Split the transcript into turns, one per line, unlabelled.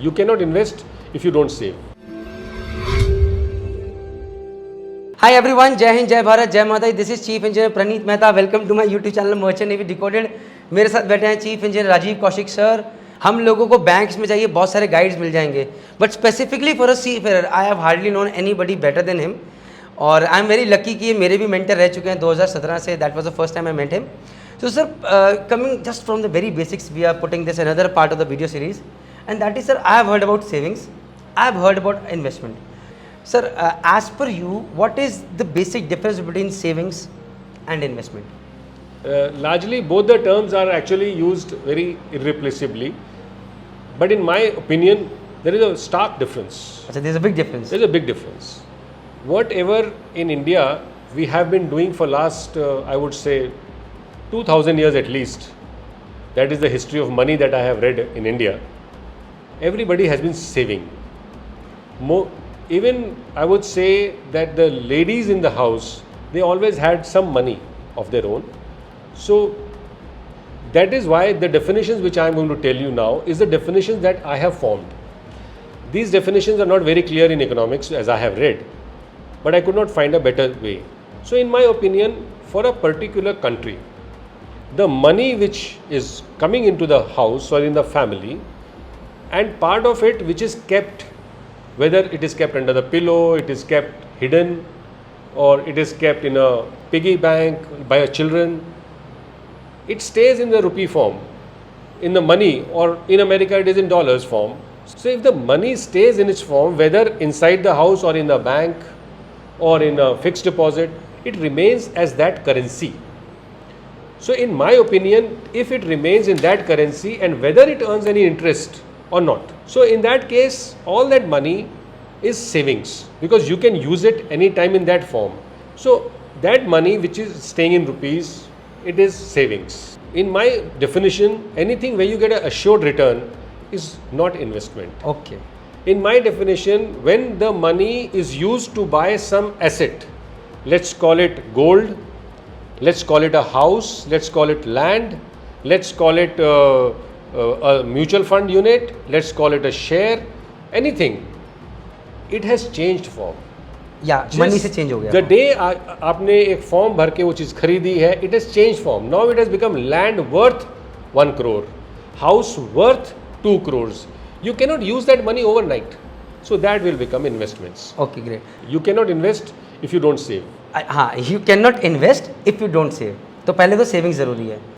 You cannot invest if you don't save.
Hi everyone, जय हिंद, जय भारत, जय माता दी। This is chief engineer Praneet Mehta. Welcome to my YouTube channel merchant navy decoded. मेरे साथ बैठे हैं chief engineer Rajeev Kaushik sir. हम लोगों को बैंक्स में जाइए बहुत सारे गाइड्स मिल जाएंगे, but specifically for a sea fair I have hardly known anybody better than him. और आई एम वेरी लकी कि ये मेरे भी मेंटर रह चुके हैं 2017 से। That was the first time I met him. So sir, coming just from the very basics, we are putting this another part of the video series, and that is, sir, I have heard about savings, I have heard about investment. Sir, as per you, what is the basic difference between savings and investment?
Largely, both the terms are actually used very irreplaceably, but in my opinion, there is a stark difference.
So there's a big difference.
There's a big difference. Whatever in India we have been doing for last, I would say, 2000 years at least, that is the history of money that I have read in India. Everybody has been saving. Even I would say that the ladies in the house, they always had some money of their own. So that is why the definitions which I am going to tell you now is the definitions that I have formed. These definitions are not very clear in economics as I have read, but I could not find a better way. So in my opinion, for a particular country, the money which is coming into the house or in the family, and part of it which is kept, whether it is kept under the pillow, it is kept hidden, or it is kept in a piggy bank by your children, it stays in the rupee form, in the money, or in America it is in dollars form. So if the money stays in its form, whether inside the house or in the bank or in a fixed deposit, it remains as that currency. So in my opinion, if it remains in that currency and whether it earns any interest or not, so in that case, all that money is savings, because you can use it anytime in that form. So that money which is staying in rupees, it is savings. In my definition, anything where you get an assured return is not investment.
Okay.
In my definition, when the money is used to buy some asset, let's call it gold, let's call it a house, let's call it land, let's call it a mutual fund unit, let's call it a share, anything, it has changed form.
Yeah, money से change हो गया।
The day आपने एक form भर के वो चीज़ खरीदी है, it has changed form. Now it has become land worth 1 crore, house worth 2 crores. You cannot use that money overnight. So that will become investments.
Okay, great.
You cannot invest if you don't save.
हाँ, you cannot invest if you don't save. तो पहले तो saving ज़रूरी है।